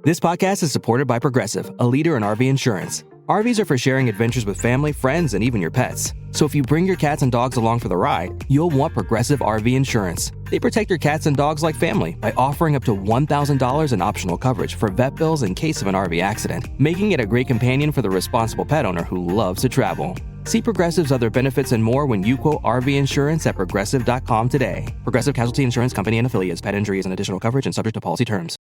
This podcast is supported by Progressive, a leader in RV insurance. RVs are for sharing adventures with family, friends, and even your pets. So if you bring your cats and dogs along for the ride, you'll want Progressive RV insurance. They protect your cats and dogs like family by offering up to $1,000 in optional coverage for vet bills in case of an RV accident, making it a great companion for the responsible pet owner who loves to travel. See Progressive's other benefits and more when you quote RV insurance at Progressive.com today. Progressive Casualty Insurance Company and Affiliates. Pet injuries and additional coverage and subject to policy terms.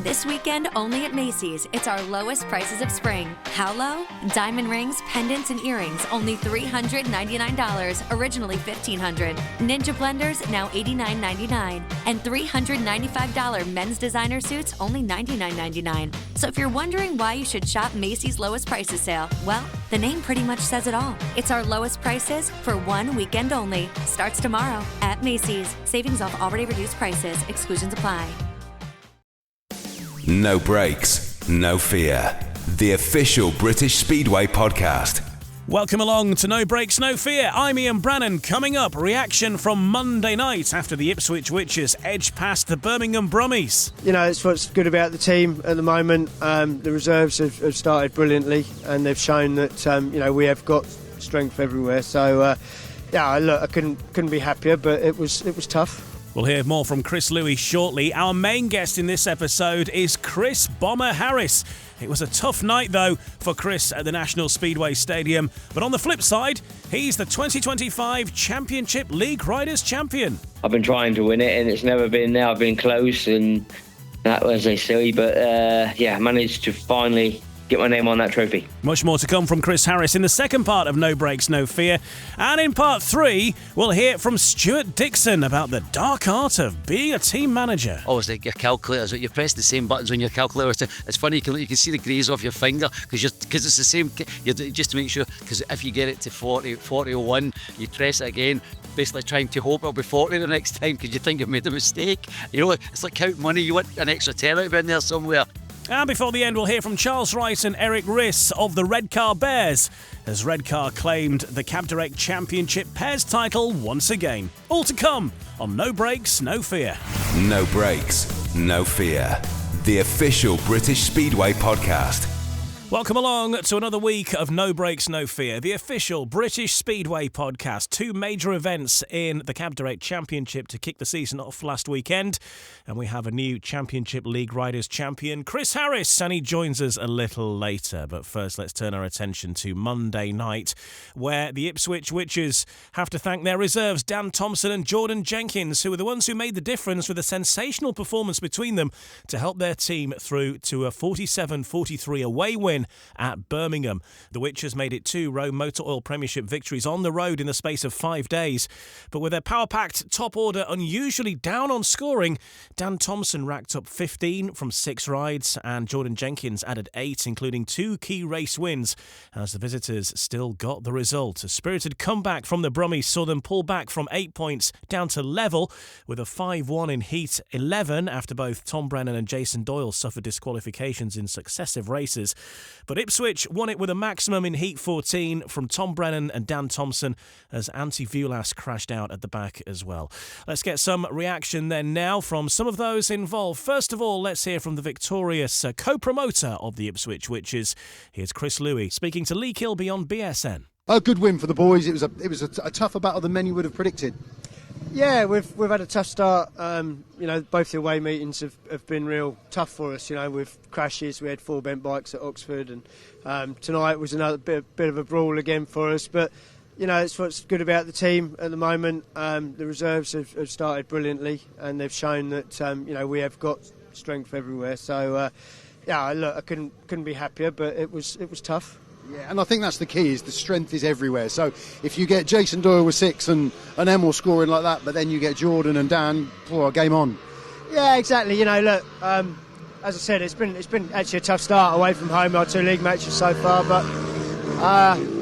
This weekend, only at Macy's, it's our lowest prices of spring. How low? Diamond rings, pendants, and earrings, only $399, originally $1,500. Ninja blenders, now $89.99. And $395 men's designer suits, only $99.99. So if you're wondering why you should shop Macy's lowest prices sale, well, the name pretty much says it all. It's our lowest prices for one weekend only. Starts tomorrow at Macy's. Savings off already reduced prices. Exclusions apply. No brakes, no fear. The official British Speedway podcast. Welcome along to No Brakes, No Fear. I'm Ian Brannan. Coming up, reaction from Monday night after the Ipswich Witches edged past the Birmingham Brummies. You know, it's what's good about the team at the moment. The reserves have started brilliantly, and they've shown that we have got strength everywhere. So, look, I couldn't be happier, but it was tough. We'll hear more from Chris Louis shortly. Our main guest in this episode is Chris Bomber Harris. It was a tough night, though, for Chris at the National Speedway Stadium. But on the flip side, he's the 2025 Championship League Riders Champion. I've been trying to win it, and it's never been there. I've been close, and that was silly. But, I managed to finally get my name on that trophy. Much more to come from Chris Harris in the second part of No Brakes, No Fear. And in part 3, we'll hear from Stuart Dixon about the dark art of being a team manager. Always like your calculators, you press the same buttons on your calculator. It's funny, you can see the graze off your finger because it's the same, just to make sure, because if you get it to 40, 41, you press it again, basically trying to hope it'll be 40 the next time because you think you've made a mistake. You know, it's like counting money, you want an extra 10 out of in there somewhere. And before the end, we'll hear from Charles Wright and Eric Riss of the Redcar Bears, as Redcar claimed the Cab Direct Championship Pairs title once again. All to come on No Brakes, No Fear. No brakes, no fear. The official British Speedway podcast. Welcome along to another week of No Brakes, No Fear, the official British Speedway podcast. 2 major events in the Cab Direct Championship to kick the season off last weekend. And we have a new Championship League Riders champion, Chris Harris, and he joins us a little later. But first, let's turn our attention to Monday night, where the Ipswich Witches have to thank their reserves, Dan Thompson and Jordan Jenkins, who were the ones who made the difference with a sensational performance between them to help their team through to a 47-43 away win at Birmingham. The Witches made it 2 ROWE Motor Oil Premiership victories on the road in the space of 5 days. But with their power-packed top order unusually down on scoring, Dan Thompson racked up 15 from 6 rides and Jordan Jenkins added 8, including 2 key race wins, as the visitors still got the result. A spirited comeback from the Brummies saw them pull back from 8 points down to level with a 5-1 in Heat 11 after both Tom Brannan and Jason Doyle suffered disqualifications in successive races. But Ipswich won it with a maximum in Heat 14 from Tom Brannan and Dan Thompson as Antti Vulas crashed out at the back as well. Let's get some reaction then now from some of those involved. First of all, let's hear from the victorious co-promoter of the Ipswich Witches. Here's Chris Louis speaking to Lee Kilby on BSN. A good win for the boys. It was a tougher battle than many would have predicted. Yeah, we've had a tough start. Both the away meetings have been real tough for us. With crashes, we had 4 bent bikes at Oxford, and tonight was another bit of a brawl again for us. But it's what's good about the team at the moment. The reserves have started brilliantly, and they've shown that we have got strength everywhere. So look, I couldn't be happier, but it was tough. Yeah, and I think that's the key, is the strength is everywhere. So if you get Jason Doyle with 6 and Emil scoring like that, but then you get Jordan and Dan, game on. Yeah, exactly. Look, as I said, it's been actually a tough start away from home, our 2 league matches so far, but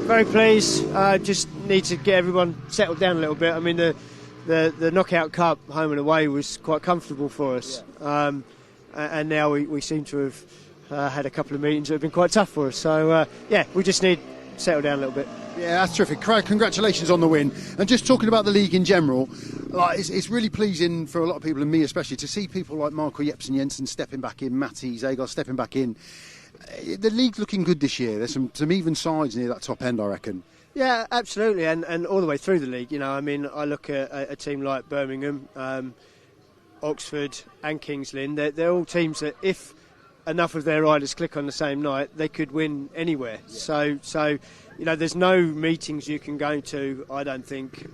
very pleased. Just need to get everyone settled down a little bit. I mean, the Knockout Cup home and away was quite comfortable for us, and now we seem to have had a couple of meetings that have been quite tough for us. So we just need settle down a little bit. Yeah, that's terrific. Congratulations on the win. And just talking about the league in general, it's really pleasing for a lot of people, and me especially, to see people like Michael Jepsen-Jensen stepping back in, Matty Zagar stepping back in. The league's looking good this year. There's some even sides near that top end, I reckon. Yeah, absolutely, and all the way through the league. I mean, I look at a team like Birmingham, Oxford and Kings Lynn. They're all teams that, if enough of their riders click on the same night, they could win anywhere. Yeah. So there's no meetings you can go to, I don't think,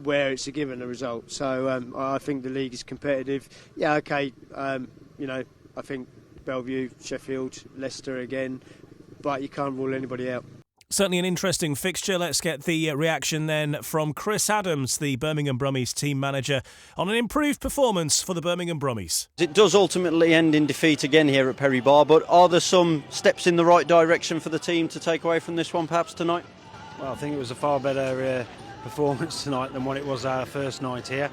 where it's a given a result. So I think the league is competitive. Yeah, okay. I think Bellevue, Sheffield, Leicester again, but you can't rule anybody out. Certainly an interesting fixture. Let's get the reaction then from Chris Adams, the Birmingham Brummies team manager, on an improved performance for the Birmingham Brummies. It does ultimately end in defeat again here at Perry Bar, but are there some steps in the right direction for the team to take away from this one perhaps tonight? Well, I think it was a far better performance tonight than what it was our first night here.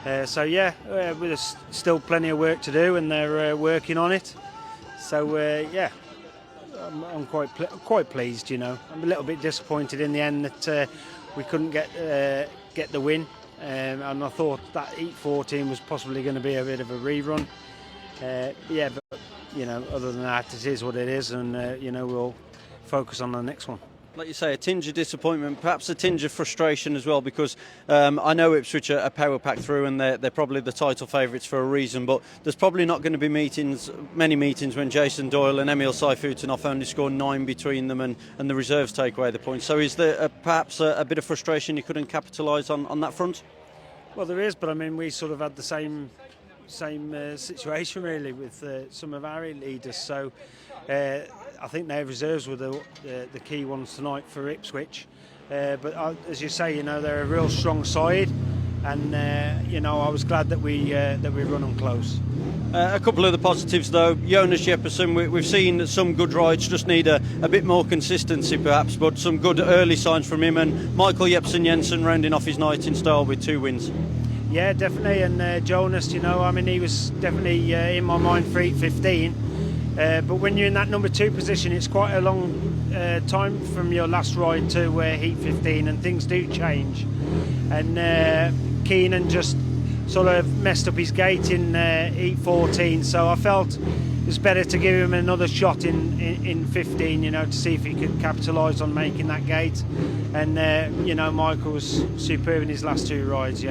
There's still plenty of work to do, and they're working on it. So, I'm quite pleased. I'm a little bit disappointed in the end that we couldn't get the win, and I thought that Heat 14 was possibly going to be a bit of a rerun. But other than that, it is what it is, and we'll focus on the next one. Like you say, a tinge of disappointment, perhaps a tinge of frustration as well, because I know Ipswich are power packed through, and they're probably the title favourites for a reason, but there's probably not going to be many meetings when Jason Doyle and Emil Saifutinov only score 9 between them, and the reserves take away the points. So is there perhaps a bit of frustration you couldn't capitalise on that front? Well, there is, but I mean, we sort of had the same situation really with some of our leaders. So I think their reserves were the key ones tonight for Ipswich. But as you say, they're a real strong side, and I was glad that we run them close. A couple of the positives though, Jonas Jeppersen, we've seen some good rides, just need a bit more consistency perhaps, but some good early signs from him, and Michael Jepsen-Jensen rounding off his night in style with 2 wins. Yeah, definitely, and Jonas, he was definitely in my mind for Heat 15. But when you're in that number 2 position, it's quite a long time from your last ride to Heat 15, and things do change. And Keenan just sort of messed up his gate in Heat 14, so I felt it was better to give him another shot in 15, to see if he could capitalise on making that gate. And Michael was superb in his last 2 rides.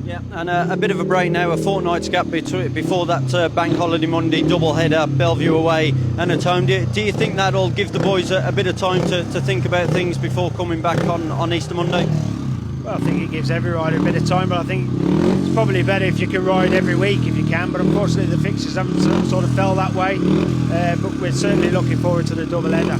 Yeah, and a bit of a break now, a fortnight's gap before that Bank Holiday Monday double-header, Bellevue away and at home. Do you think that'll give the boys a bit of time to think about things before coming back on Easter Monday? Well, I think it gives every rider a bit of time, but I think it's probably better if you can ride every week if you can. But unfortunately, the fixtures haven't sort of fell that way. But we're certainly looking forward to the double-header.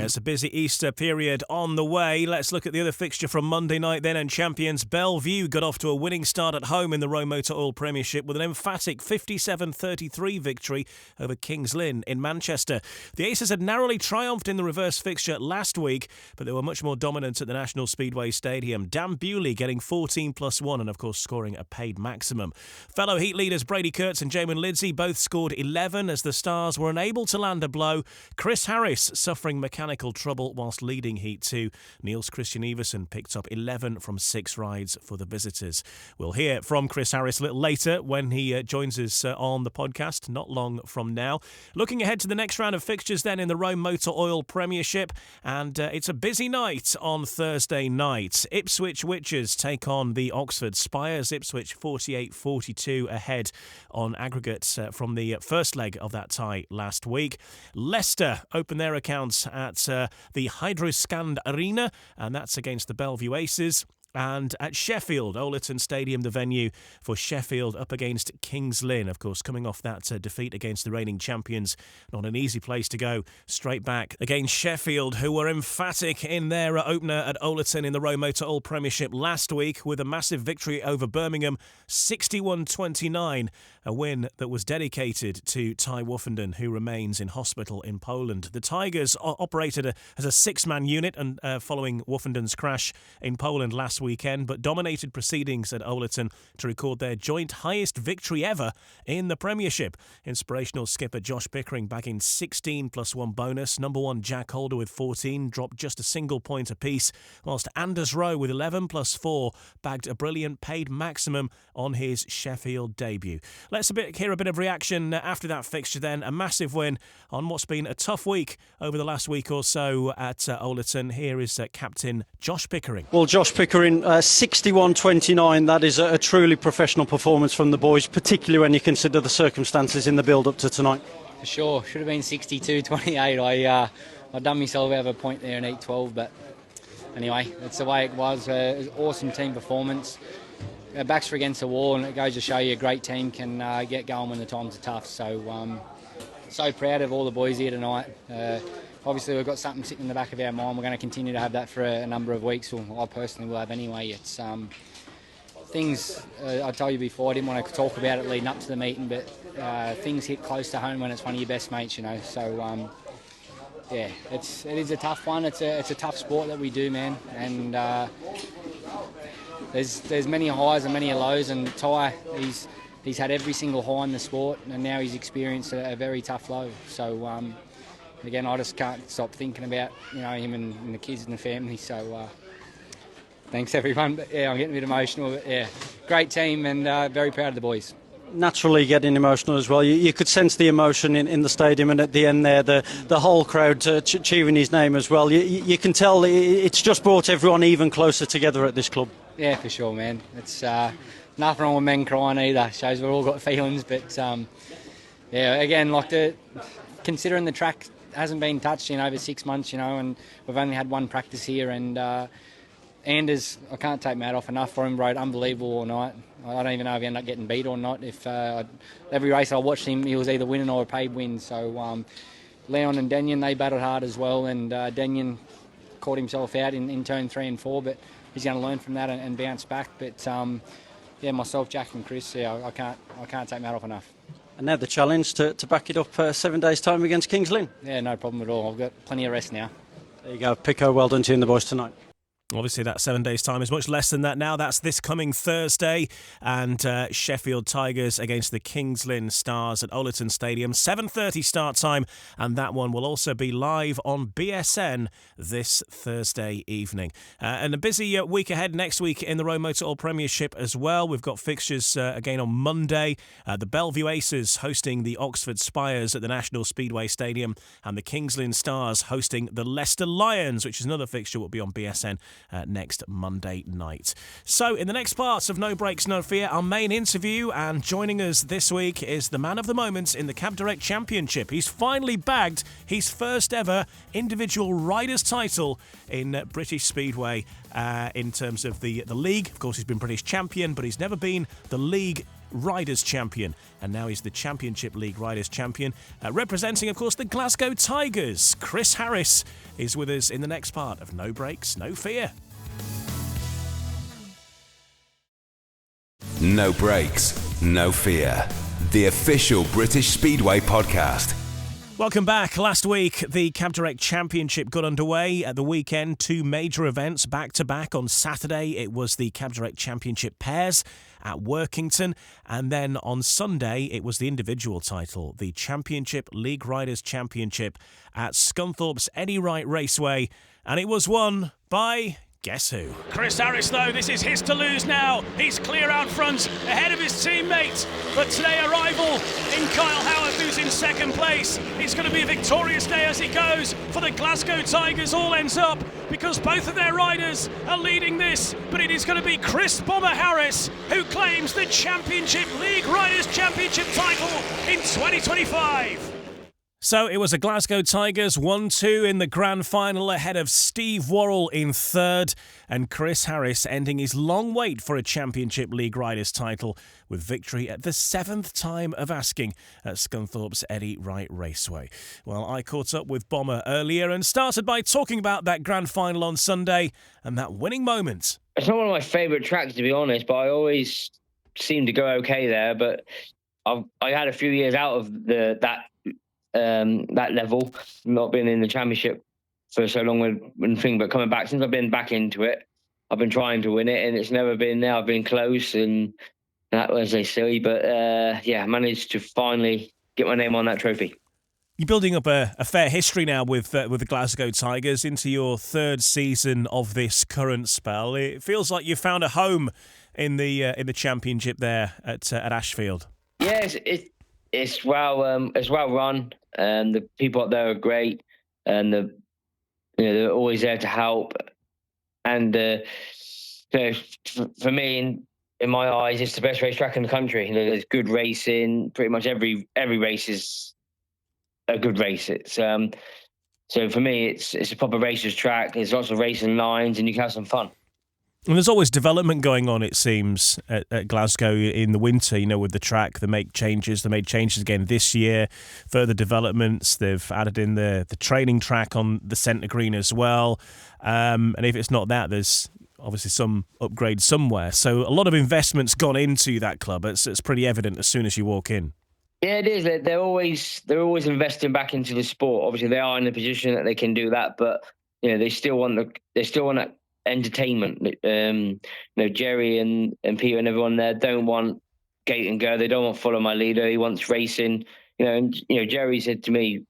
It's a busy Easter period on the way. Let's look at the other fixture from Monday night then, and champions Bellevue got off to a winning start at home in the ROWE Motor Oil Premiership with an emphatic 57-33 victory over Kings Lynn in Manchester. The Aces had narrowly triumphed in the reverse fixture last week, but they were much more dominant at the National Speedway Stadium. Dan Bewley getting 14+1 and of course scoring a paid maximum. Fellow Heat leaders Brady Kurtz and Jamin Lidsey both scored 11 as the Stars were unable to land a blow. Chris Harris suffering mechanical trouble whilst leading Heat 2. Niels Christian Everson picked up 11 from 6 rides for the visitors. We'll hear from Chris Harris a little later when he joins us on the podcast, not long from now. Looking ahead to the next round of fixtures then in the ROWE Motor Oil Premiership, and it's a busy night on Thursday night. Ipswich Witches take on the Oxford Spires. Ipswich 48-42 ahead on aggregate from the first leg of that tie last week. Leicester open their accounts at the Hydroscand Arena, and that's against the Bellevue Aces. And at Sheffield, Oleton Stadium, the venue for Sheffield up against Kings Lynn. Of course, coming off that defeat against the reigning champions. Not an easy place to go. Straight back against Sheffield, who were emphatic in their opener at Oleton in the ROWE Motor Oil Premiership last week with a massive victory over Birmingham, 61-29. A win that was dedicated to Ty Woofenden, who remains in hospital in Poland. The Tigers operated as a 6-man unit and following Woofenden's crash in Poland last last weekend, but dominated proceedings at Overton to record their joint highest victory ever in the Premiership. Inspirational skipper Josh Pickering bagging 16 plus 1 bonus. Number 1 Jack Holder with 14 dropped just a single point apiece, whilst Anders Rowe with 11 plus 4 bagged a brilliant paid maximum on his Sheffield debut. Let's hear a bit of reaction after that fixture then. A massive win on what's been a tough week over the last week or so at Overton. Here is Captain Josh Pickering. Well, Josh Pickering, 61-29. That is a truly professional performance from the boys, particularly when you consider the circumstances in the build-up to tonight. For sure. Should have been 62-28. I done myself out of a point there in 8-12, but anyway, that's the way it was. It was an awesome team performance. Our backs were against the wall, and it goes to show you a great team can get going when the times are tough. So proud of all the boys here tonight. Obviously, we've got something sitting in the back of our mind. We're going to continue to have that for a number of weeks, or I personally will have anyway. It's things I told you before. I didn't want to talk about it leading up to the meeting, but things hit close to home when it's one of your best mates, you know. So yeah, it is a tough one. It's a tough sport that we do, man, and there's many highs and many lows. And Ty, he's had every single high in the sport, and now he's experienced a very tough low. So again, I just can't stop thinking about him and the kids and the family. So thanks everyone. But yeah, I'm getting a bit emotional. But yeah, great team and very proud of the boys. Naturally getting emotional as well. You could sense the emotion in the stadium, and at the end there, the whole crowd cheering his name as well. You can tell it's just brought everyone even closer together at this club. Yeah, for sure, man. It's nothing wrong with men crying either. Shows we've all got feelings, but yeah, again, considering the track hasn't been touched in over 6 months, and we've only had one practice here, and Anders, I can't take Matt off enough for him. Rode unbelievable all night. I don't even know if he ended up getting beat or not. If every race I watched him, he was either winning or a paid win. So Leon and Denyon, they battled hard as well, and Denyon caught himself out in turn 3 and 4, but he's going to learn from that and bounce back. But yeah, myself, Jack and Chris, yeah, I can't take Matt off enough. And now the challenge to back it up 7 days' time against Kings Lynn. Yeah, no problem at all. I've got plenty of rest now. There you go, Pico. Well done to you and the boys tonight. Obviously, that 7 days' time is much less than that now. That's this coming Thursday. And Sheffield Tigers against the Kings Lynn Stars at Overton Stadium. 7:30 start time. And that one will also be live on BSN this Thursday evening. And a busy week ahead next week in the ROWE Motor Oil Premiership as well. We've got fixtures again on Monday. The Bellevue Aces hosting the Oxford Spires at the National Speedway Stadium. And the Kings Lynn Stars hosting the Leicester Lions, which is another fixture will be on BSN. Next Monday night. So in the next parts of No Brakes, No Fear, our main interview, and joining us this week is the man of the moment in the Cab Direct Championship. He's finally bagged his first ever individual riders title in British Speedway in terms of the league. Of course, he's been British champion, but he's never been the league Riders Champion, and now he's the Championship League Riders Champion, representing, of course, the Glasgow Tigers. Chris Harris is with us in the next part of No Brakes, No Fear. No Brakes, No Fear, the official British Speedway podcast. Welcome back. Last week, the Cab Direct Championship got underway. At the weekend, 2 major events back-to-back. On Saturday, it was the Cab Direct Championship Pairs at Workington. And then on Sunday, it was the individual title, the Championship League Riders Championship at Scunthorpe's Eddie Wright Raceway. And it was won by... guess who? Chris Harris, though, this is his to lose now. He's clear out front, ahead of his teammate. But today, a rival in Kyle Howarth, who's in second place. It's going to be a victorious day as it goes for the Glasgow Tigers. All ends up because both of their riders are leading this. But it is going to be Chris Bomber Harris who claims the Championship League Riders Championship title in 2025. So it was a Glasgow Tigers 1-2 in the grand final ahead of Steve Worrell in third, and Chris Harris ending his long wait for a Championship League Riders title with victory at the 7th time of asking at Scunthorpe's Eddie Wright Raceway. Well, I caught up with Bomber earlier and started by talking about that grand final on Sunday and that winning moment. It's not one of my favourite tracks, to be honest, but I always seem to go okay there. But I had a few years out of that level, not being in the championship for so long but coming back, since I've been back into it, I've been trying to win it, and it's never been there. I've been close, and that was silly, but I managed to finally get my name on that trophy. You're building up a fair history now with the Glasgow Tigers into your third season of this current spell. It feels like you found a home in the championship there at Ashfield. Yeah, it's well run, and the people up there are great, and they're always there to help. And for me, in my eyes, it's the best racetrack in the country. There's good racing. Pretty much every race is a good race. It's so for me, it's a proper racers track. There's lots of racing lines, and you can have some fun. And there's always development going on, it seems, at Glasgow in the winter, with the track. They make changes. They made changes again this year, further developments. They've added in the training track on the centre green as well. And if it's not that, there's obviously some upgrade somewhere. So a lot of investment's gone into that club. It's pretty evident as soon as you walk in. Yeah, it is. They're always investing back into the sport. Obviously, they are in a position that they can do that, but they still want that entertainment. Jerry and Peter and everyone there don't want gate and go. They don't want follow my leader. He wants racing. Jerry said to me,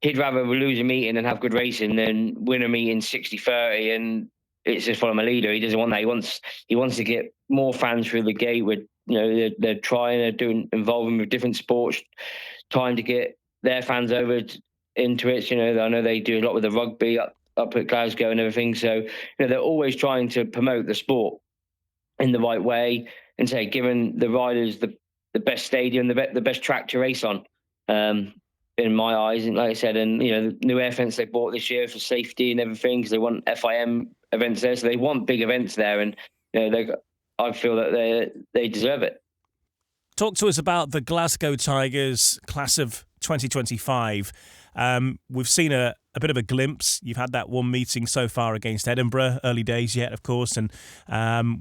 he'd rather lose a meeting and have good racing than win a meeting 60-30 and it's just follow my leader. He doesn't want that. He wants to get more fans through the gate. With they're trying, involving with different sports, trying to get their fans over into it. I know they do a lot with the rugby up at Glasgow and everything. So they're always trying to promote the sport in the right way and say, giving the riders the best stadium, the best track to race on. In my eyes, and like I said, and the new air fence they bought this year for safety and everything, because they want FIM events there, so they want big events there, and I feel that they deserve it. Talk to us about the Glasgow Tigers class of 2025. We've seen a bit of a glimpse. You've had that one meeting so far against Edinburgh, early days yet, of course, and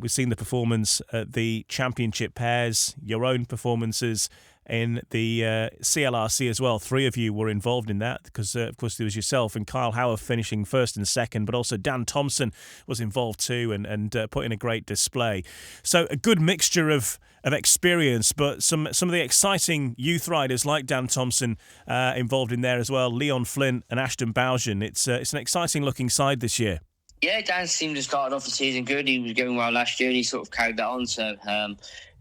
we've seen the performance at the championship pairs, your own performances in the CLRC as well. 3 of you were involved in that because, of course, there was yourself and Kyle Howard finishing first and second, but also Dan Thompson was involved too and put in a great display. So a good mixture of experience, but some of the exciting youth riders like Dan Thompson involved in there as well, Leon Flint and Ashton Bowden. It's an exciting looking side this year. Yeah, Dan seemed to start off the season good. He was going well last year and he sort of carried that on. So,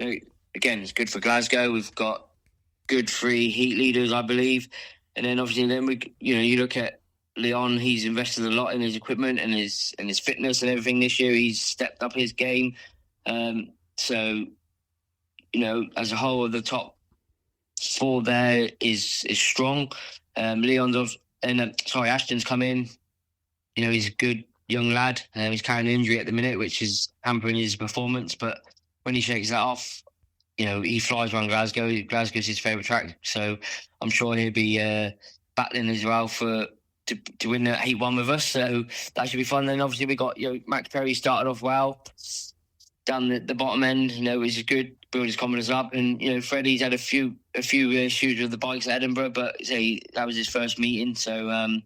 again, it's good for Glasgow. We've got good 3 heat leaders, I believe. And then obviously you look at Leon, he's invested a lot in his equipment and his fitness and everything this year. He's stepped up his game. So, as a whole, the top 4 there is strong. Ashton's come in. He's a good young lad. He's carrying an injury at the minute, which is hampering his performance. But when he shakes that off, he flies around Glasgow. Glasgow's his favourite track. So I'm sure he'll be battling as well to win the Heat 1 with us. So that should be fun. Then obviously we got Max Perry started off well. Down the bottom end, which is good, build his confidence up. And Freddie's had a few issues with the bikes at Edinburgh, but that was his first meeting. So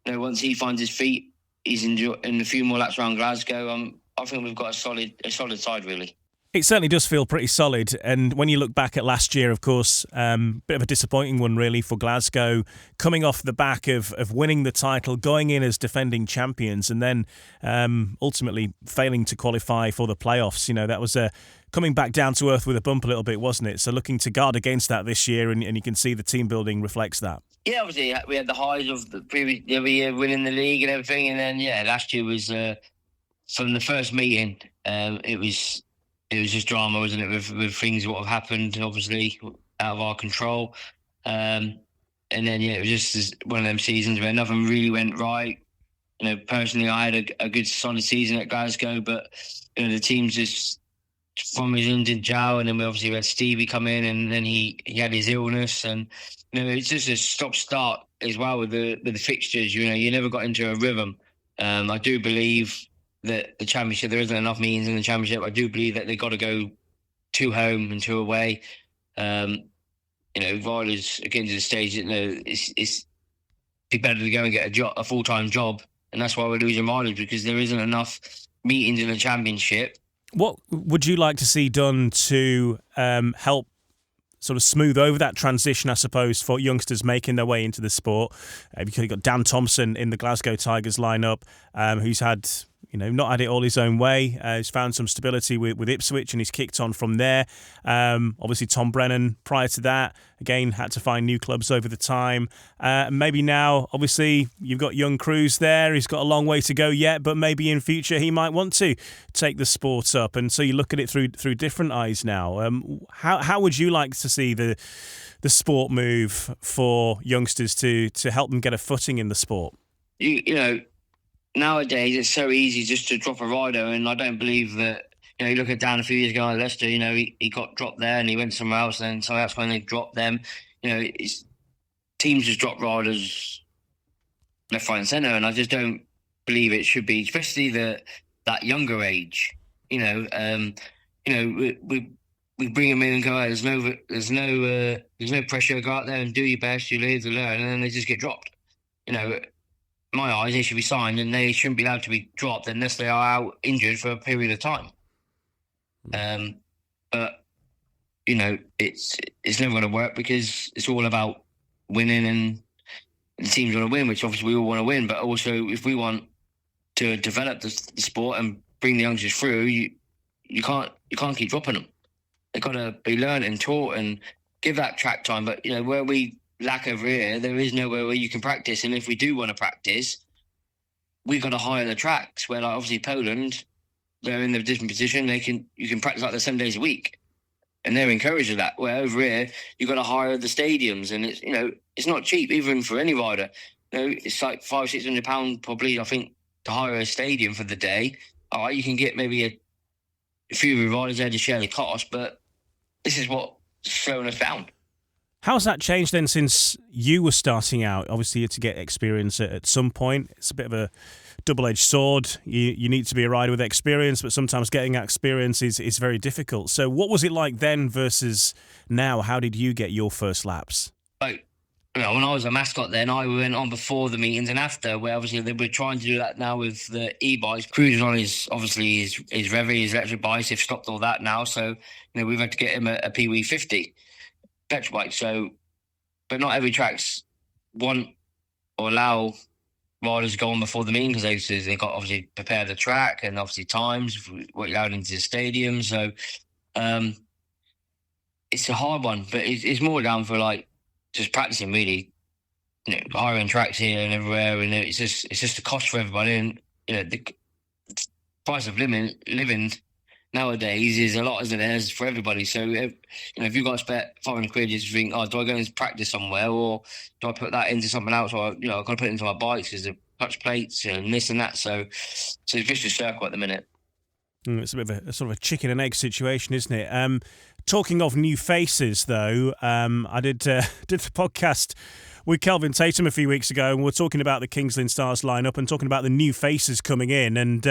once he finds his feet, he's in a few more laps around Glasgow. I think we've got a solid side really. It certainly does feel pretty solid. And when you look back at last year, of course, bit of a disappointing one really for Glasgow, coming off the back of winning the title, going in as defending champions, and then ultimately failing to qualify for the playoffs. That was coming back down to earth with a bump a little bit, wasn't it? So looking to guard against that this year, and you can see the team building reflects that. Yeah, obviously we had the highs of the previous year winning the league and everything, and then last year was from the first meeting, it was just drama, wasn't it, with things what have happened, obviously out of our control. And then it was just one of them seasons where nothing really went right. Personally, I had a good solid season at Glasgow, but the team's just from his injured Joe, and then we obviously had Stevie come in, and then he had his illness, and it's just a stop-start as well with the fixtures. You never got into a rhythm. I do believe that the championship, there isn't enough meetings in the championship. I do believe that they've got to go 2 home and 2 away. Riders getting to the stage, it's better to go and get a full-time job, and that's why we're losing riders, because there isn't enough meetings in the championship. What would you like to see done to help sort of smooth over that transition, I suppose, for youngsters making their way into the sport? You've got Dan Thompson in the Glasgow Tigers lineup, who's had, not had it all his own way. He's found some stability with Ipswich and he's kicked on from there. Obviously, Tom Brennan, prior to that, again, had to find new clubs over the time. Maybe now, obviously, you've got young Cruz there. He's got a long way to go yet, but maybe in future he might want to take the sport up. And so you look at it through different eyes now. How would you like to see the sport move for youngsters to help them get a footing in the sport? Nowadays, it's so easy just to drop a rider, and I don't believe that. You look at Dan a few years ago at Leicester. He got dropped there, and he went somewhere else. And so that's when they dropped them. Teams just drop riders left, right, and centre, and I just don't believe it should be, especially that younger age. We bring them in and go out. There's no pressure. Go out there and do your best. You live, you learn, and then they just get dropped. In my eyes, they should be signed and they shouldn't be allowed to be dropped unless they are out injured for a period of time. But it's never going to work because it's all about winning, and the teams want to win, which obviously we all want to win. But also, if we want to develop the sport and bring the youngsters through, you can't keep dropping them. They've got to be learned and taught and give that track time. But where we lack over here, there is nowhere where you can practice, and if we do want to practice, we've got to hire the tracks. Where obviously Poland, they're in a different position. You can practice like that 7 days a week, and they're encouraged with that. Where over here, you've got to hire the stadiums, and it's not cheap even for any rider. It's like £500-600 probably, I think, to hire a stadium for the day. All right, you can get maybe a few of your riders there to share the cost, but this is what's slowing us down. How's that changed then since you were starting out? Obviously, you had to get experience at some point. It's a bit of a double-edged sword. You need to be a rider with experience, but sometimes getting that experience is very difficult. So what was it like then versus now? How did you get your first laps? When I was a mascot then, I went on before the meetings and after, where obviously we're trying to do that now with the e-bikes. Cruz is on his Revy, his electric bikes. They've stopped all that now. So, we've had to get him a Pee-wee 50. Petrol bike, but not every tracks want or allow riders to go on before the meeting because they got obviously prepare the track and obviously times what you're allowed into the stadium. So it's a hard one, but it's more down for just practicing really, hiring tracks here and everywhere, and it's just a cost for everybody, and the price of living nowadays is a lot, isn't it, as for everybody. So, if you've got to spend £500, you just think, do I go and practice somewhere, or do I put that into something else, or, I've got to put it into my bikes because the clutch plates and this and that. So it's a vicious circle at the minute. It's a bit of a sort of a chicken and egg situation, isn't it? Talking of new faces, though, I did the podcast with Kelvin Tatum a few weeks ago, and we were talking about the Kings Lynn Stars lineup and talking about the new faces coming in, and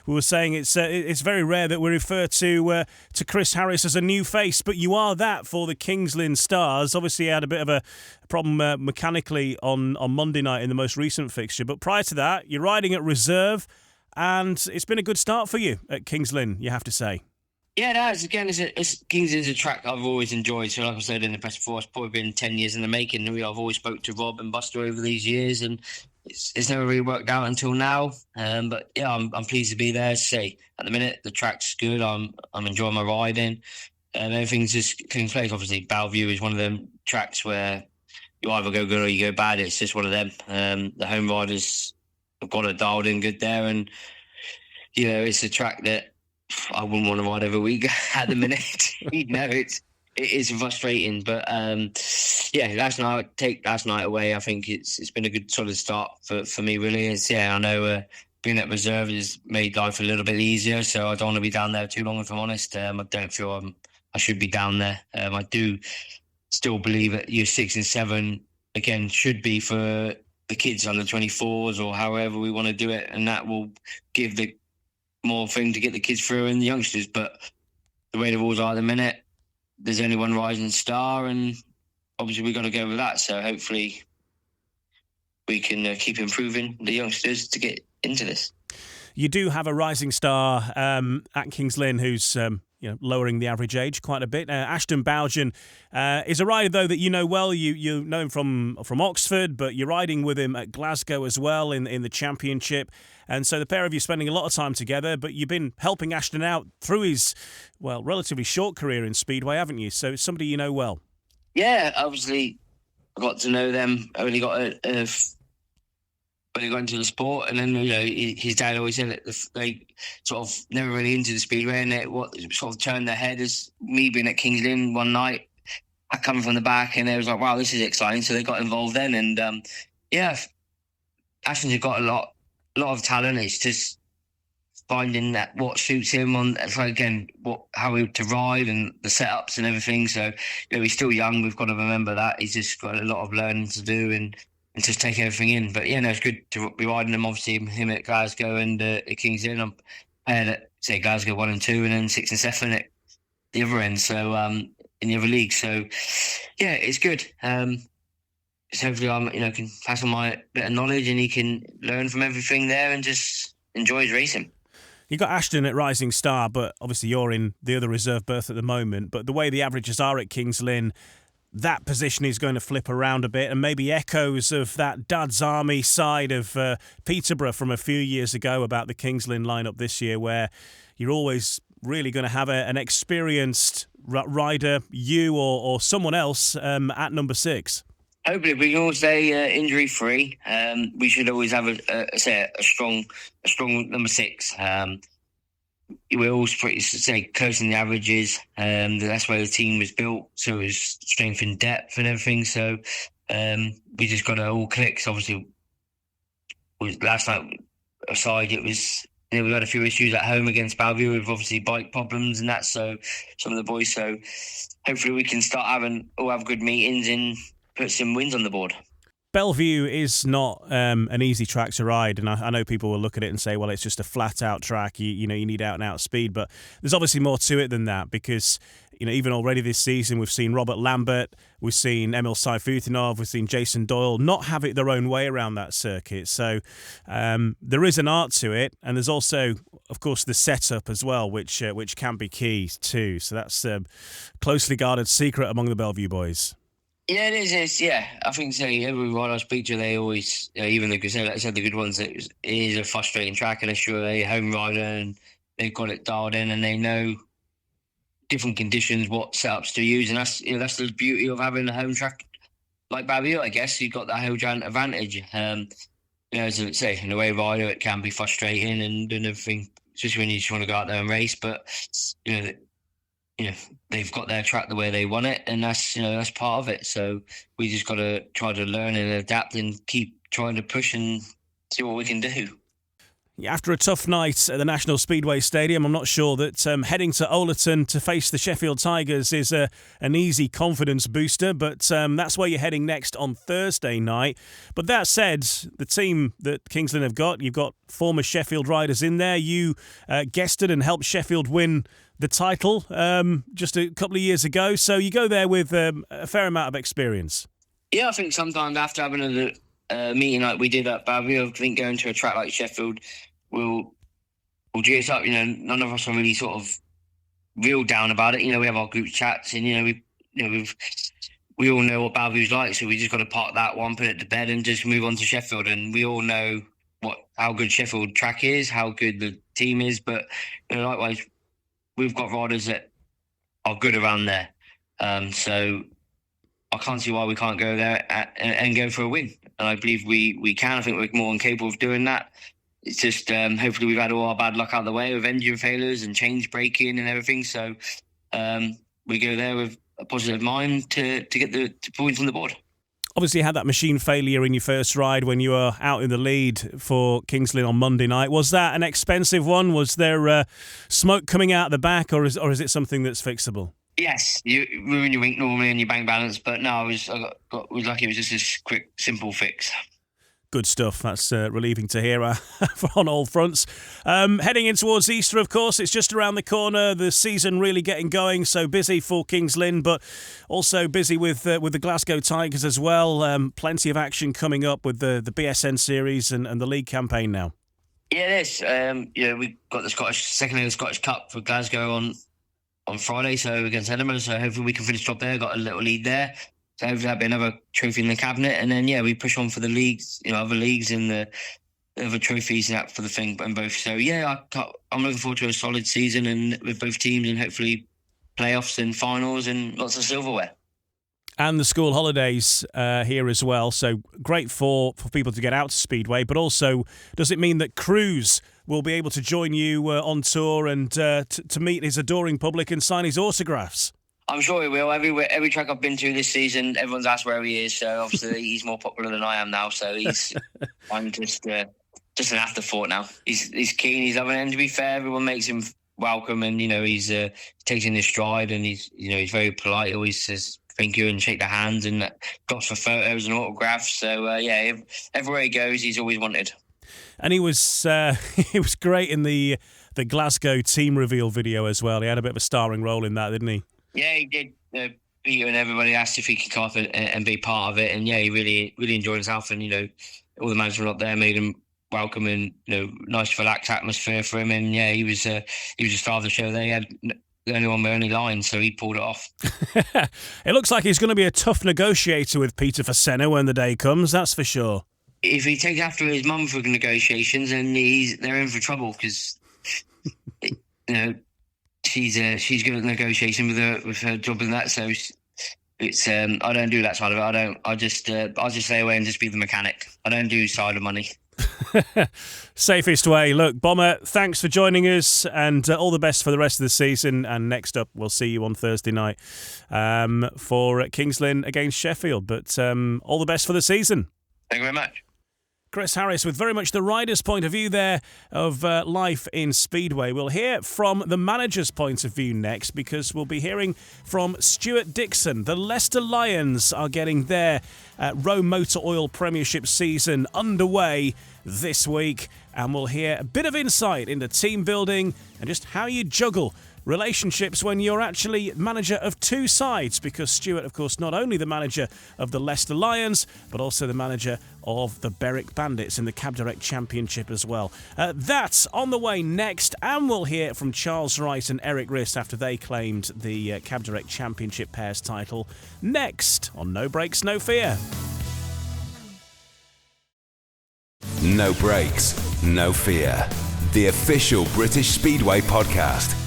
we were saying it's very rare that we refer to Chris Harris as a new face, but you are that for the Kings Lynn Stars. Obviously, he had a bit of a problem mechanically on Monday night in the most recent fixture, but prior to that, you're riding at reserve, and it's been a good start for you at Kings Lynn, you have to say. Yeah, it has. Again, Kings is a track I've always enjoyed. So, like I said in the press before, it's probably been 10 years in the making. I've always spoke to Rob and Buster over these years, and it's never really worked out until now. But yeah, I'm pleased to be there. Say at the minute the track's good. I'm enjoying my riding, and everything's just clicking place. Obviously, Bellevue is one of them tracks where you either go good or you go bad. It's just one of them. The home riders have got it dialed in good there, and it's a track that I wouldn't want to ride every week at the minute. It is frustrating, but last night away, I think it's been a good solid start for me. Really, I know being at reserve has made life a little bit easier, so I don't want to be down there too long. If I'm honest, I don't feel I should be down there. I do still believe that year 6 and 7 again should be for the kids under 24s or however we want to do it, and that will give the more thing to get the kids through and the youngsters. But the way the rules are at the minute, there's only one rising star, and obviously we've got to go with that. So hopefully we can keep improving the youngsters to get into this. You do have a rising star at Kings Lynn who's lowering the average age quite a bit. Ashton Bowden is a rider, though, that you know well. You know him from Oxford, but you're riding with him at Glasgow as well in the championship. And so the pair of you spending a lot of time together, but you've been helping Ashton out through his, relatively short career in Speedway, haven't you? So it's somebody you know well. Yeah, obviously I got to know them. I only got when he got into the sport, and then his dad always said that they sort of never really into the speedway, and what sort of turned their head is me being at Kings Lynn one night. I come from the back, and they was like, "Wow, this is exciting!" So they got involved then, and Ashton's got a lot of talent. It's just finding that what suits him on, again, how to ride and the setups and everything. So he's still young. We've got to remember that he's just got a lot of learning to do and just take everything in. But it's good to be riding him. Obviously, him at Glasgow and at Kings Lynn. I'm paired at say Glasgow 1 and 2, and then 6 and 7 at the other end. So in the other league. So it's good. So hopefully I can pass on my bit of knowledge, and he can learn from everything there and just enjoy his racing. You got Ashton at Rising Star, but obviously you're in the other reserve berth at the moment. But the way the averages are at Kings Lynn, that position is going to flip around a bit, and maybe echoes of that Dad's Army side of Peterborough from a few years ago about the Kings Lynn lineup this year, where you're always really going to have an experienced rider, you or someone else, at number 6. Hopefully, if we can all stay injury-free, we should always have a strong number 6. We're all pretty close in the averages. That's where the team was built, so it was strength and depth and everything. So we just got to all click. So obviously, last night aside, it was we had a few issues at home against Bellevue with obviously bike problems and that. So some of the boys. So hopefully, we can start have good meetings and put some wins on the board. Bellevue is not an easy track to ride, and I know people will look at it and say, well, it's just a flat-out track, you need out-and-out speed, but there's obviously more to it than that, because even already this season we've seen Robert Lambert, we've seen Emil Sayfutinov, we've seen Jason Doyle not have it their own way around that circuit, so there is an art to it, and there's also, of course, the setup as well, which can be key too, so that's a closely guarded secret among the Bellevue boys. Yeah, it is. I think everyone I speak to, they always, even the good ones, it is a frustrating track, and if you're a home rider and they've got it dialed in and they know different conditions, what setups to use, and that's the beauty of having a home track like Bellevue. I guess you've got that home ground advantage. As I say, in a way, rider, it can be frustrating and everything, especially when you just want to go out there and race. But they've got their track the way they want it, and that's part of it. So we just got to try to learn and adapt and keep trying to push and see what we can do. After a tough night at the National Speedway Stadium, I'm not sure that heading to Oleton to face the Sheffield Tigers is an easy confidence booster, but that's where you're heading next on Thursday night. But that said, the team that Kings Lynn have got, you've got former Sheffield riders in there. You guested and helped Sheffield win the title just a couple of years ago, so you go there with a fair amount of experience. Yeah, I think sometimes after having a meeting like we did at Bellevue, I think going to a track like Sheffield will G us up. None of us are really sort of real down about it. We have our group chats, and we all know what Bellevue's like, so we just got to park that one, put it to bed, and just move on to Sheffield. And we all know how good Sheffield track is, how good the team is, but likewise, we've got riders that are good around there. So I can't see why we can't go there and go for a win. And I believe we can. I think we're more than capable of doing that. It's just hopefully we've had all our bad luck out of the way with engine failures and change braking and everything. So we go there with a positive mind to get the points on the board. Obviously, you had that machine failure in your first ride when you were out in the lead for Kings Lynn on Monday night. Was that an expensive one? Was there smoke coming out the back, or is it something that's fixable? Yes, you ruin your wing normally and your bank balance, but no, I was lucky. It was just this quick, simple fix. Good stuff. That's relieving to hear on all fronts. Heading in towards Easter, of course, it's just around the corner. The season really getting going, so busy for Kings Lynn, but also busy with the Glasgow Tigers as well. Plenty of action coming up with the BSN series and the league campaign now. Yeah, it is. We've got the second leg of the Scottish Cup for Glasgow on Friday, so against Edinburgh. So hopefully we can finish top there. Got a little lead there. So hopefully that'll be another trophy in the cabinet. And then, we push on for the leagues, other leagues and the other trophies and that for the thing and both. So, I'm looking forward to a solid season and with both teams and hopefully playoffs and finals and lots of silverware. And the school holidays here as well. So great for people to get out to Speedway. But also, does it mean that Cruz will be able to join you on tour and to meet his adoring public and sign his autographs? I'm sure he will. Every track I've been to this season, everyone's asked where he is. So obviously he's more popular than I am now. So I'm just an afterthought now. He's keen. He's loving it. And to be fair, everyone makes him welcome, and he's taking his stride, and he's very polite. He always says thank you and shake the hands and goes for photos and autographs. So everywhere he goes, he's always wanted. And he was great in the Glasgow team reveal video as well. He had a bit of a starring role in that, didn't he? Yeah, he did. Peter and everybody asked if he could come up and be part of it, and he really, really enjoyed himself. And all the management up there made him welcome and nice, relaxed atmosphere for him. And he was a star of the show. They had the only one with only lines, so he pulled it off. It looks like he's going to be a tough negotiator with Peter Fasena when the day comes. That's for sure. If he takes after his mum for negotiations, and they're in for trouble because she's good at negotiation with her job and that. So it's I don't do that side of it. I just stay away and just be the mechanic. I don't do side of money. Safest way. Look, Bomber, thanks for joining us, and all the best for the rest of the season. And next up, we'll see you on Thursday night for Kings Lynn against Sheffield. But all the best for the season. Thank you very much. Chris Harris with very much the rider's point of view there of life in Speedway. We'll hear from the manager's point of view next, because we'll be hearing from Stuart Dixon. The Leicester Lions are getting their ROWE Motor Oil Premiership season underway this week, and we'll hear a bit of insight into team building and just how you juggle relationships when you're actually manager of two sides, because Stuart, of course, not only the manager of the Leicester Lions, but also the manager of the Berwick Bandits in the Cab Direct Championship as well. That's on the way next, and we'll hear from Charles Wright and Eric Riss after they claimed the Cab Direct Championship pairs title next on No Brakes, No Fear. No Brakes, No Fear. The official British Speedway podcast.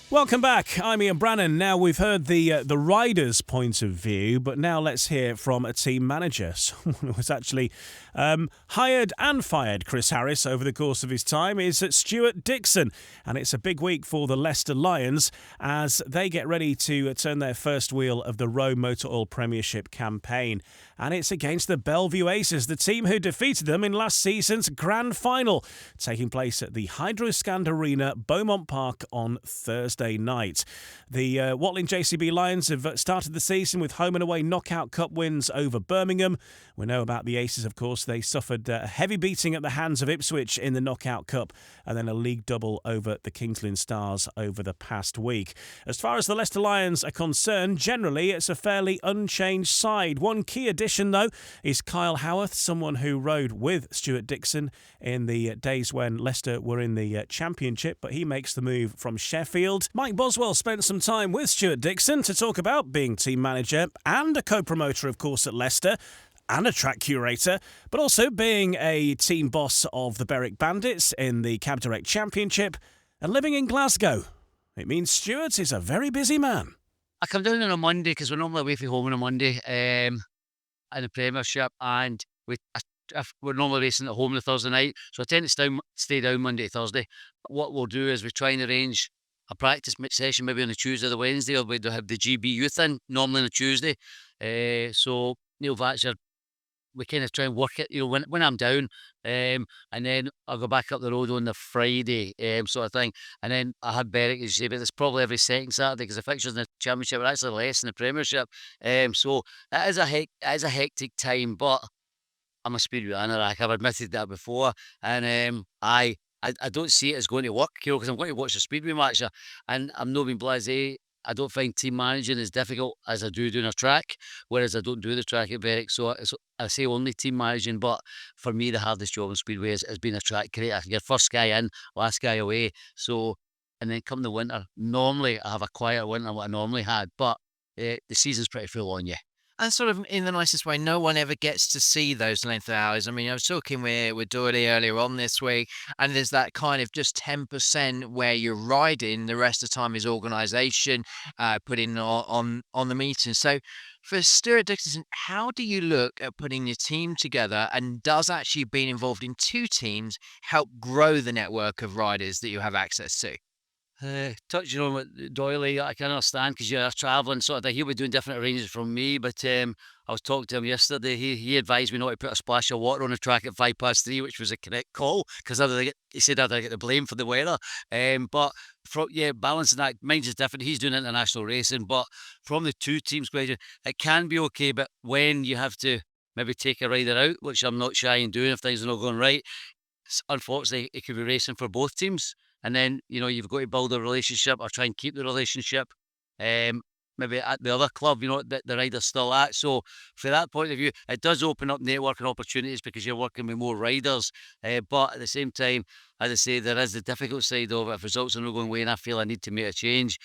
Welcome back. I'm Ian Brannan. Now, we've heard the rider's point of view, but now let's hear from a team manager, someone who was actually hired and fired Chris Harris over the course of his time, is Stuart Dixon. And it's a big week for the Leicester Lions as they get ready to turn their first wheel of the ROWE Motor Oil Premiership campaign. And it's against the Bellevue Aces, the team who defeated them in last season's grand final, taking place at the Hydroscand Arena, Beaumont Park on Thursday night. The Watling JCB Lions have started the season with home and away knockout cup wins over Birmingham. We know about the Aces, of course. They suffered a heavy beating at the hands of Ipswich in the knockout cup, and then a league double over the Kings Lynn Stars over the past week. As far as the Leicester Lions are concerned, generally it's a fairly unchanged side. One key addition, though, is Kyle Howarth, someone who rode with Stuart Dixon in the days when Leicester were in the Championship, but he makes the move from Sheffield. Mike Boswell spent some time with Stuart Dixon to talk about being team manager and a co-promoter, of course, at Leicester, and a track curator, but also being a team boss of the Berwick Bandits in the Cab Direct Championship and living in Glasgow. It means Stuart is a very busy man. I come down on a Monday because we're normally away from home on a Monday in the Premiership, and we're normally racing at home on a Thursday night, so I tend to stay down Monday to Thursday. But what we'll do is we try and arrange a practice session maybe on a Tuesday or the Wednesday, or we'll have the GB youth in normally on a Tuesday. So Neil Vatcher, we kind of try and work it, when I'm down, and then I'll go back up the road on the Friday, sort of thing. And then I had Berwick, as you say, but it's probably every second Saturday because the fixtures in the Championship are actually less in the Premiership. So it is a hectic time, but I'm a Speedway anorak. I've admitted that before, and I don't see it as going to work, because I'm going to watch the Speedway match, and I'm not being blasé I don't find team managing as difficult as I do doing a track, whereas I don't do the track at Berwick. So I say only team managing, but for me, the hardest job in Speedway has been a track creator. Your first guy in, last guy away. So, and then come the winter, normally I have a quieter winter than what I normally had, but the season's pretty full on, yeah. And sort of in the nicest way, no one ever gets to see those length of hours. I mean, I was talking with Doherty earlier on this week, and there's that kind of just 10% where you're riding, the rest of the time is organisation, putting on the meeting. So for Stuart Dixon, how do you look at putting your team together, and does actually being involved in two teams help grow the network of riders that you have access to? Touching on what Doyley, I can understand because you're travelling sort of thing. He'll be doing different arrangements from me, but I was talking to him yesterday. He advised me not to put a splash of water on the track at 3:05, which was a correct call because he said I'd get the blame for the weather. But balancing that, mine's is different. He's doing international racing, but from the two teams question, it can be okay. But when you have to maybe take a rider out, which I'm not shy in doing if things are not going right, unfortunately, it could be racing for both teams. And then, you've got to build a relationship or try and keep the relationship. Maybe at the other club, that the rider's still at. So, from that point of view, it does open up networking opportunities because you're working with more riders. But at the same time, as I say, there is the difficult side of it. If results are not going away and I feel I need to make a change,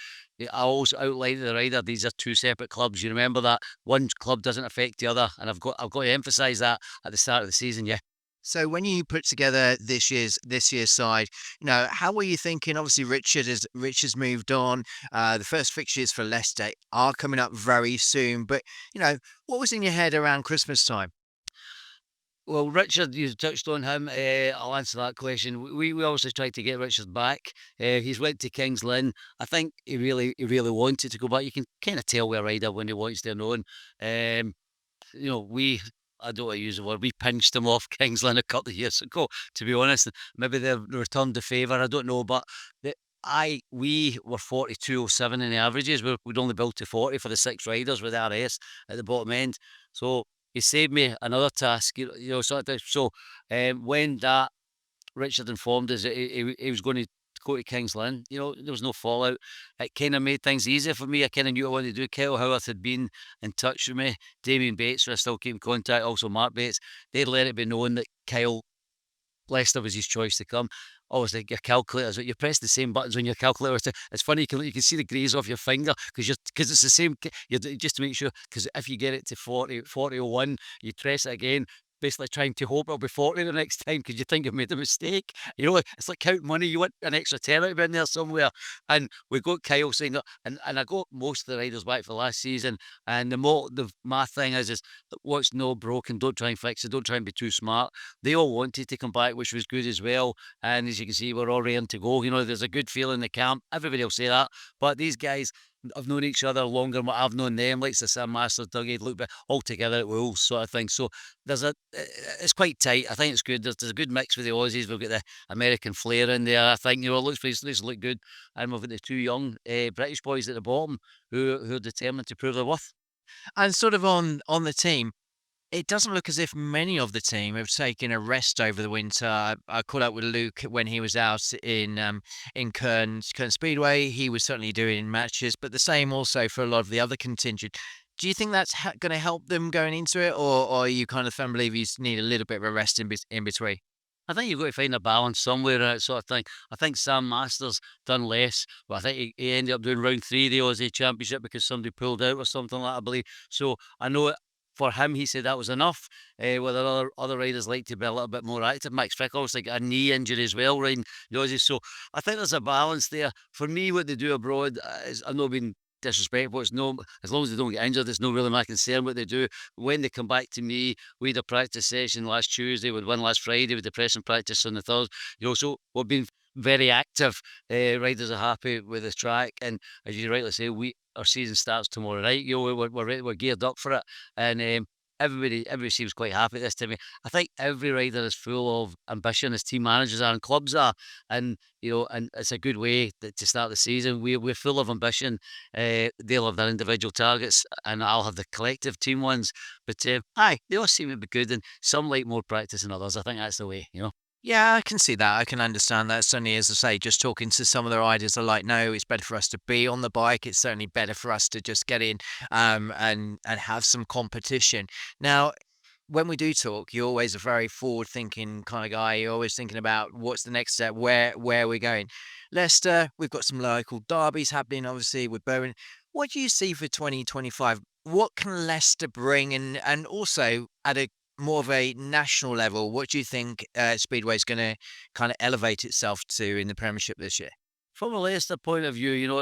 I also outline to the rider, these are two separate clubs. You remember that one club doesn't affect the other. And I've got to emphasise that at the start of the season, yeah. So when you put together this year's side, how were you thinking? Obviously, Rich has moved on. The first fixtures for Leicester are coming up very soon. But what was in your head around Christmas time? Well, Richard, you touched on him. I'll answer that question. We obviously tried to get Richard back. He's went to Kings Lynn. I think he really wanted to go back. You can kind of tell with a rider when he wants to know. I don't want to use the word, we pinched them off Kings Lynn a couple of years ago, to be honest. Maybe they've returned the favour, I don't know. But we were 42.07 in the averages. We'd only built to 40 for the 6 riders with RS at the bottom end. So he saved me another task, sort of. So when that Richard informed us that he was going to go to Kings Lynn, there was no fallout. It kind of made things easier for me. I kind of knew I wanted to do. Kyle Howarth had been in touch with me. Damien Bates, who I still keep in contact, also Mark Bates. They'd let it be known that Kyle Leicester was his choice to come. Obviously, your calculators, you press the same buttons on your calculator. It's funny, you can see the graze off your finger because it's the same. Just to make sure, because if you get it to 40:01, you press it again, basically trying to hope it'll be 40 the next time because you think you've made a mistake. It's like counting money. You want an extra 10 out of in there somewhere. And we got Kyle saying, and I got most of the riders back for last season. And my thing is what's not broken, don't try and fix it. Don't try and be too smart. They all wanted to come back, which was good as well. And as you can see, we're all ready to go. There's a good feeling in the camp. Everybody will say that. But these guys, I've known each other longer than what I've known them, like the Sam Masters, Dougie, look, but all together at Wolves sort of thing. So it's quite tight. I think it's good. There's a good mix with the Aussies. We've got the American flair in there. I think, it looks look good. And we've got the two young British boys at the bottom who are determined to prove their worth. And sort of on the team, it doesn't look as if many of the team have taken a rest over the winter. I caught up with Luke when he was out in Kern Speedway. He was certainly doing matches, but the same also for a lot of the other contingent. Do you think that's going to help them going into it, or are you kind of firm believers need a little bit of a rest in between? I think you've got to find a balance somewhere in that sort of thing. I think Sam Masters done less, but I think he ended up doing round 3 of the Aussie Championship because somebody pulled out or something like that, I believe. So I know for him, he said that was enough. Whether other riders like to be a little bit more active. Max Fickle's like a knee injury as well, riding the Aussies. So I think there's a balance there. For me, what they do abroad is, I'm not being disrespectful. It's no, as long as they don't get injured, it's no really my concern what they do. When they come back to me, we had a practice session last Tuesday, we'd one last Friday with the pressing practice on the Thursday. So we've been very active. Riders are happy with the track, and as you rightly say, our season starts tomorrow night. We're geared up for it, and everybody seems quite happy this time. I think every rider is full of ambition, as team managers are and clubs are, and and it's a good way to start the season. We're full of ambition. They'll have their individual targets, and I'll have the collective team ones. But they all seem to be good, and some like more practice than others. I think that's the way. Yeah, I can see that. I can understand that. Certainly, as I say, just talking to some of the riders, they're like, no, it's better for us to be on the bike. It's certainly better for us to just get in and have some competition. Now, when we do talk, you're always a very forward-thinking kind of guy. You're always thinking about what's the next step, where we're going. Leicester, we've got some local derbies happening, obviously, with Bowen. What do you see for 2025? What can Leicester bring? And also, at a more of a national level, what do you think Speedway is going to kind of elevate itself to in the Premiership this year? From a Leicester point of view,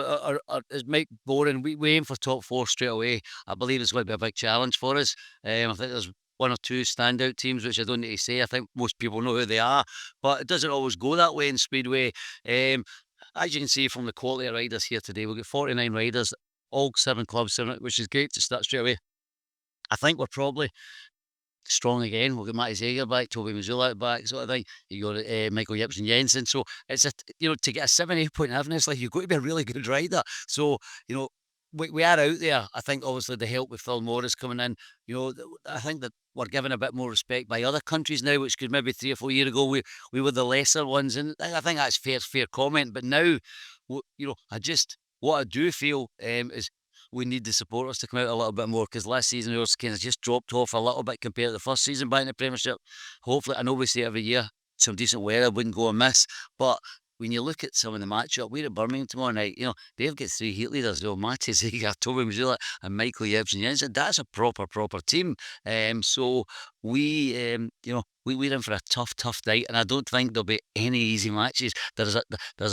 as Mike Boren, we aim for top four straight away. I believe it's going to be a big challenge for us. I think there's one or two standout teams, which I don't need to say. I think most people know who they are, but it doesn't always go that way in Speedway. As you can see from the quality of riders here today, we've got 49 riders, all 7 clubs, which is great to start straight away. I think we're probably strong again. We'll get Matty Zager back, Toby Mazzola back, sort of thing. You got Michael Yipson Jensen. So it's to get a 7-8 point average, like you've got to be a really good rider. So we are out there. I think obviously the help with Phil Morris coming in. I think that we're given a bit more respect by other countries now, which could maybe 3 or 4 years ago we were the lesser ones, and I think that's fair comment. But now, what I do feel is we need the supporters to come out a little bit more, because last season we were kind of just dropped off a little bit compared to the first season back in the Premiership. Hopefully, I know we say every year some decent weather wouldn't go amiss, but when you look at some of the matchup, we're at Birmingham tomorrow night. They've got 3 heat leaders. Matty Zager, Toby Mazzola, and Michael Yipson Jensen. That's a proper team. So we're in for a tough night, and I don't think there'll be any easy matches. There's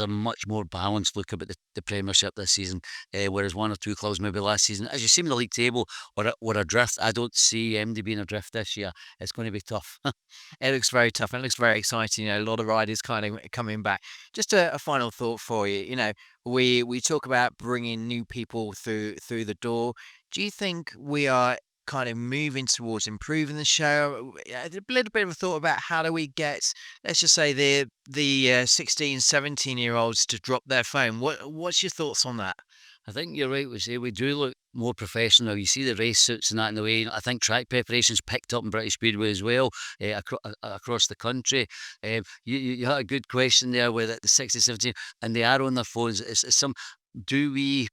a much more balanced look about the Premiership this season, whereas 1 or 2 clubs maybe last season, as you see in the league table, were adrift. I don't see MD being adrift this year. It's going to be tough. It looks very tough, and it looks very exciting. A lot of riders kind of coming back. Just a final thought for you. We talk about bringing new people through the door. Do you think we are kind of moving towards improving the show? A little bit of a thought about how do we get, let's just say, the 16, 17-year-olds to drop their phone. What's your thoughts on that? I think you're right. We do look more professional. You see the race suits and that in the way. I think track preparation's picked up in British Speedway as well, across the country. You had a good question there with the 16, 17, and they are on their phones. Do we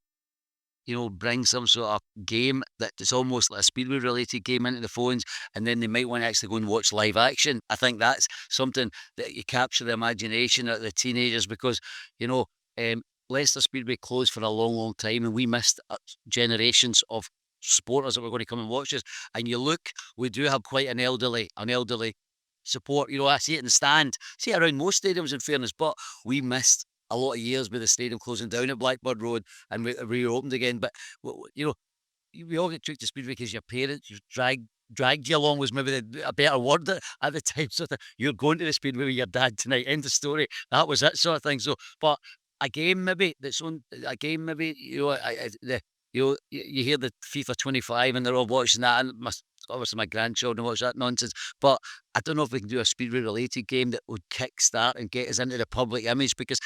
bring some sort of game that is almost like a Speedway related game into the phones, and then they might want to actually go and watch live action? I think that's something that you capture the imagination of the teenagers, because Leicester Speedway closed for a long time, and we missed generations of supporters that were going to come and watch us. And you look, we do have quite an elderly support. I see it in the stand, see it around most stadiums in fairness, but we missed a lot of years with the stadium closing down at Blackbird Road and reopened again. But we all get tricked to Speedway because your parents dragged you along, was maybe a better word at the time. Sort of, you're going to the Speedway with your dad tonight. End of story. That was it, sort of thing. So, but a game maybe you hear the FIFA 25 and they're all watching that, and obviously my grandchildren watch that nonsense, but I don't know if we can do a Speedway related game that would kickstart and get us into the public image, because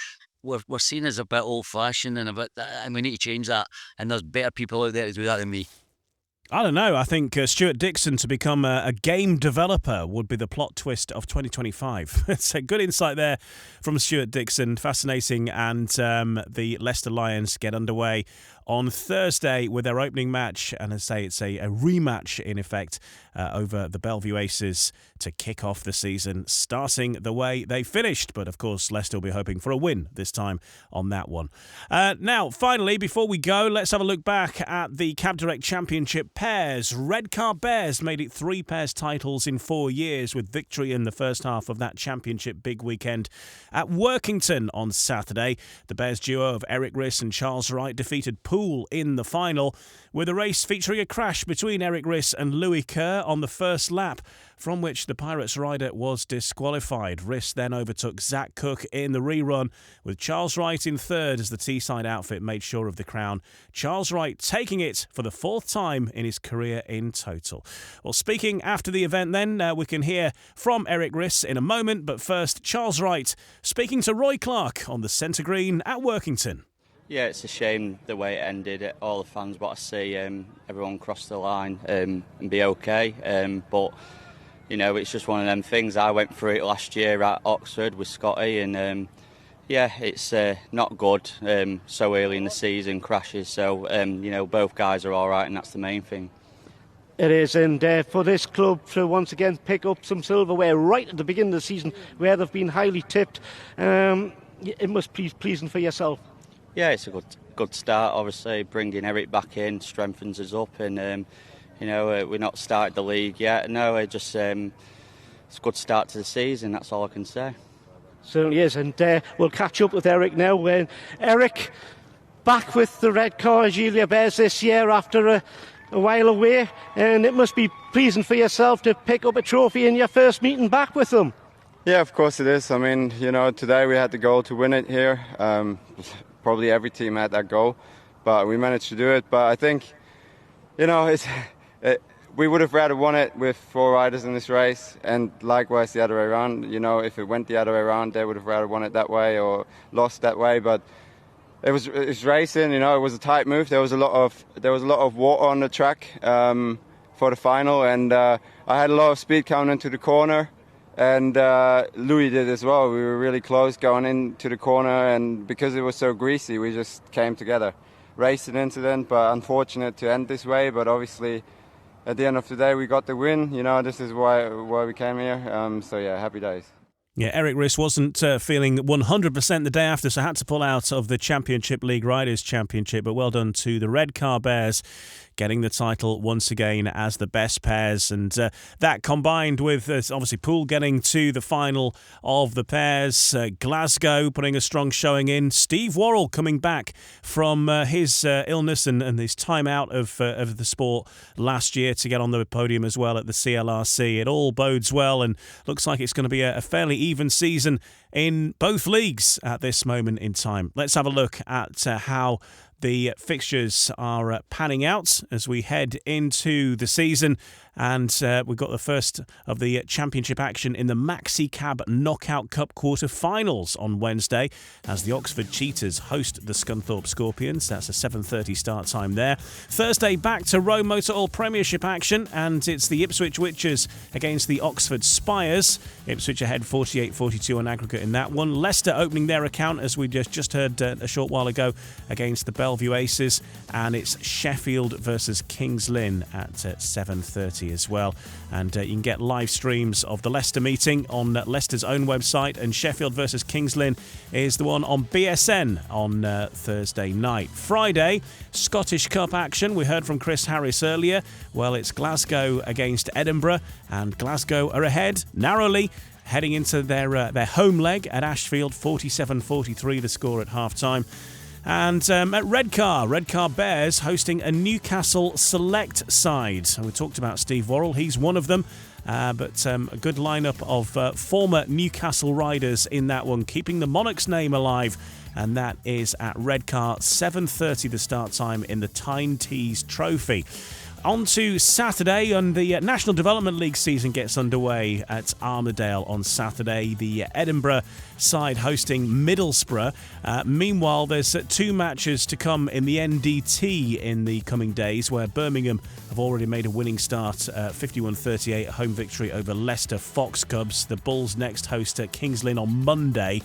we're seen as a bit old fashioned and we need to change that, and there's better people out there to do that than me. I don't know. I think Stuart Dixon to become a game developer would be the plot twist of 2025. It's a good insight there from Stewart Dickson. Fascinating. And the Leicester Lions get underway on Thursday with their opening match. And as I say, it's a rematch, in effect, over the Bellevue Aces to kick off the season, starting the way they finished. But, of course, Leicester will be hoping for a win this time on that one. Now, finally, before we go, let's have a look back at the Cab Direct Championship pairs. Redcar Bears made it 3 pairs titles in 4 years, with victory in the first half of that championship big weekend at Workington on Saturday. The Bears duo of Eric Riss and Charles Wright defeated Poole in the final, with a race featuring a crash between Eric Riss and Louis Kerr on the first lap, from which the Pirates rider was disqualified. Riss then overtook Zach Cook in the rerun, with Charles Wright in third as the Teesside outfit made sure of the crown. Charles Wright taking it for the 4th time in his career in total. Well, speaking after the event then, we can hear from Eric Riss in a moment, but first, Charles Wright speaking to Roy Clark on the centre green at Workington. Yeah, it's a shame the way it ended. All the fans want to see everyone cross the line and be okay. But it's just one of them things. I went through it last year at Oxford with Scotty, and it's not good so early in the season, crashes. So, both guys are all right, and that's the main thing. It is, and for this club to once again pick up some silverware right at the beginning of the season, where they've been highly tipped, it must be pleasing for yourself. Yeah, it's a good start. Obviously, bringing Eric back in strengthens us up, and we're not started the league yet. No, it's a good start to the season. That's all I can say. Certainly is, and we'll catch up with Eric now. Eric, back with the red car Giulia Bears this year after a while away, and it must be pleasing for yourself to pick up a trophy in your first meeting back with them. Yeah, of course it is. I mean, today we had the goal to win it here. Probably every team had that goal, but we managed to do it. But I think, we would have rather won it with 4 riders in this race, and likewise the other way around. If it went the other way around, they would have rather won it that way or lost that way. But it's racing. It was a tight move. There was a lot of water on the track for the final, and I had a lot of speed coming into the corner, and Louis did as well. We were really close going into the corner, and because it was so greasy, we just came together. Racing incident, but unfortunate to end this way. But obviously, at the end of the day, we got the win. This is why we came here. So yeah, happy days. Yeah, Eric Riss wasn't feeling 100% the day after, so had to pull out of the Championship League Riders Championship. But well done to the Red Car Bears, getting the title once again as the best pairs. And that combined with, obviously, Poole getting to the final of the pairs. Glasgow putting a strong showing in. Steve Worrell coming back from his illness and his time out of the sport last year to get on the podium as well at the CLRC. It all bodes well, and looks like it's going to be a fairly even season in both leagues at this moment in time. Let's have a look at how the fixtures are panning out as we head into the season. And we've got the first of the championship action in the Maxi Cab Knockout Cup quarter-finals on Wednesday as the Oxford Cheetahs host the Scunthorpe Scorpions. That's a 7:30 start time there. Thursday, back to ROWE Motor Oil Premiership action, and it's the Ipswich Witchers against the Oxford Spires. Ipswich ahead 48-42 on aggregate in that one. Leicester opening their account, as we just heard a short while ago, against the Bellevue Aces, and it's Sheffield versus Kings Lynn at 7:30 as well. And you can get live streams of the Leicester meeting on Leicester's own website, and Sheffield versus Kings Lynn is the one on BSN on Thursday night. Friday, Scottish Cup action. We heard from Chris Harris earlier. Well, it's Glasgow against Edinburgh, and Glasgow are ahead narrowly, heading into their home leg at Ashfield. 47-43 the score at half-time. And at Red Car Bears hosting a Newcastle select side. We talked about Steve Worrell, he's one of them. But a good lineup of former Newcastle riders in that one, keeping the Monarchs name alive. And that is at Red Car, 7:30 the start time in the Tyne Tees Trophy. On to Saturday, and the National Development League season gets underway at Armadale on Saturday. The Edinburgh side hosting Middlesbrough. Meanwhile, there's 2 matches to come in the NDT in the coming days, where Birmingham have already made a winning start, 51-38 home victory over Leicester Fox Cubs. The Bulls next host Kings Lynn on Monday.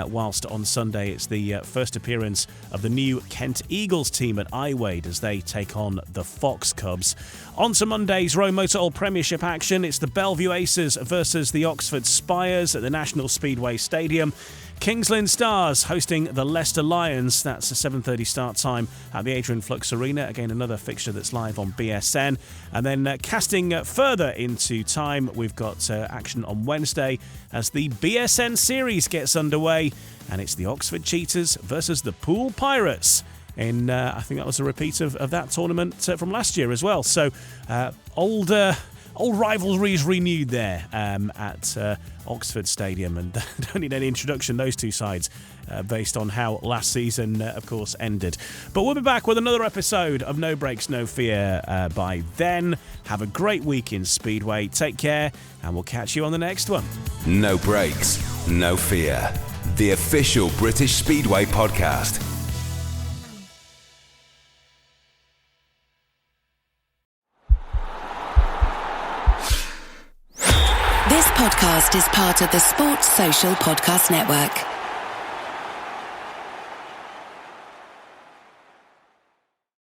Whilst on Sunday it's the first appearance of the new Kent Eagles team at Iwade as they take on the Fox Cubs. On to Monday's ROWE Motor Oil Premiership action. It's the Bellevue Aces versus the Oxford Spires at the National Speedway Stadium. Kings Lynn Stars hosting the Leicester Lions. That's a 7:30 start time at the Adrian Flux Arena. Again, another fixture that's live on BSN. And then casting further into time, we've got action on Wednesday as the BSN Series gets underway. And it's the Oxford Cheetahs versus the Poole Pirates. I think that was a repeat of that tournament from last year as well. So old rivalries renewed there at Oxford Stadium, and don't need any introduction, those two sides, based on how last season, of course, ended. But we'll be back with another episode of No Brakes, No Fear by then. Have a great week in Speedway. Take care, and we'll catch you on the next one. No Brakes, No Fear, the official British Speedway podcast. podcast is part of the Sports Social Podcast Network.